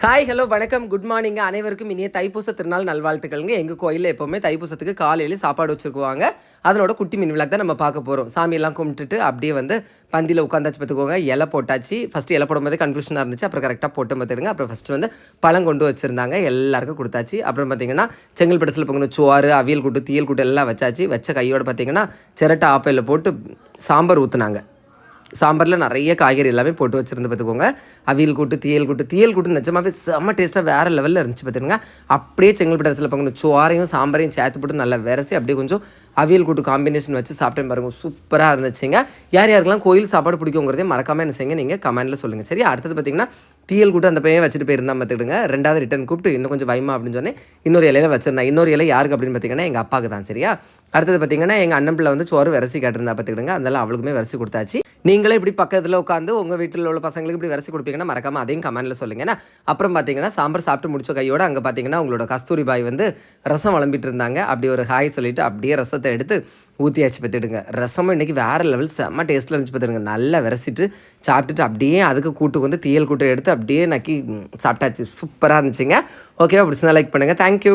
Hi hello வணக்கம் good morning அனைவருக்கும் இனிய தைப்பூச திருநாள் நல்வாழ்த்துக்கள்ங்க. எங்கள் கோயிலில் எப்போவுமே தைப்பூசத்துக்கு காலையில் சாப்பாடு வச்சுருக்குவாங்க. அதனோட குட்டி மின் விளக்கு தான் நம்ம பார்க்க போகிறோம். சாமியெல்லாம் கும்பிட்டுட்டு அப்படியே வந்து பந்தியில் உட்காந்தாச்சு பார்த்துக்கோங்க. இலை போட்டாச்சு. ஃபஸ்ட்டு இலை போடும்போது கன்ஃபியூஷனாக இருந்துச்சு. அப்புறம் கரெக்டாக போட்டு பார்த்துடுங்க. அப்புறம் ஃபஸ்ட்டு வந்து பழம் கொண்டு வச்சுருந்தாங்க, எல்லாருக்கும் கொடுத்தாச்சு. அப்புறம் பார்த்தீங்கன்னா செங்கல்பட்டத்தில் பொங்கணும் சோறு, அவியல் கூட்டு, தீயல் கூட்டு எல்லாம் வச்சாச்சு. வச்ச கையோடு பார்த்தீங்கன்னா சிரட்டை ஆப்பையில் போட்டு சாம்பார் ஊற்றுனாங்க. சாம்பாரில் நிறைய காய்கறி எல்லாமே போட்டு வச்சுருந்து பார்த்துக்கோங்க. அவியல் கூட்டு, தீயல் கூட்டு நிஜமாவே செம்ம டேஸ்ட்டாக வேறு லெவலில் இருந்துச்சு பார்த்துக்கோங்க. அப்படியே செங்கல்பட்டு அரிசியில் பங்கணும் சோறையும் சாம்பாரையும் சேர்த்து போட்டு நல்லா விரசி அப்படியே கொஞ்சம் அவியல் கூட்டு காம்பினேஷன் வச்சு சாப்பிட்டேன் பாருங்கள். சூப்பராக இருந்துச்சுங்க. யார் யாருக்கெல்லாம் கோயில் சாப்பாடு பிடிக்குங்கிறதே மறக்காமல் என்ன செய்யுங்க, நீங்கள் கமெண்ட்டில் சொல்லுங்கள். சரி, அடுத்தது பார்த்திங்கன்னா தீயல் கூட்டு அந்த பையன் வச்சுட்டு போயிருந்தால் பார்த்துக்கிடுங்க. ரெண்டாவது ரிட்டன் கூப்பிட்டு இன்னும் கொஞ்சம் வைமா அப்படின்னு சொன்னேன். இன்னொரு இலையில வச்சிருந்தேன். இன்னொரு இலை யாருக்கு அப்படின்னு பார்த்தீங்கன்னா எங்கள் அப்பாவுக்கு தான். சரியா, அடுத்தது பார்த்திங்கன்னா எங்கள் அண்ணன் பிள்ளை வந்து சோறு விரசி கேட்டிருந்தா பார்த்துக்கிடுங்க. அதனால அவளுக்குமே விரசி கொடுத்தாச்சு. நீங்களே இப்படி பக்கத்தில் உட்காந்து உங்கள் வீட்டில் உள்ள பசங்களுக்கு இப்படி விரசி கொடுப்பீங்கன்னா மறக்காமல் அதையும் கமெண்ட்டில் சொல்லுங்கள். அப்புறம் பார்த்தீங்கன்னா சாம்பார் சாப்பிட்டு முடிச்ச கையோடு அங்கே பார்த்தீங்கன்னா உங்களோட கஸ்தூரி பாய் வந்து ரசம் வளம்பிட்டு இருந்தாங்க. அப்படி ஒரு ஹாய் சொல்லிவிட்டு அப்படியே ரசத்தை எடுத்து ஊற்றியாச்சு பார்த்துடுங்க. ரசமும் இன்றைக்கி வேறு லெவல் செம்ம டேஸ்ட்டில் இருந்துச்சு பார்த்துடுங்க. நல்லா விரசிட்டு சாப்பிட்டுட்டு அப்படியே அதுக்கு கூட்டு வந்து தீயல் கூட்டு எடுத்து அப்படியே நக்கி சாப்பிட்டாச்சு. சூப்பராக இருந்துச்சுங்க. ஓகேவா, பிடிச்சிருந்தா லைக் பண்ணுங்கள். தேங்க்யூ.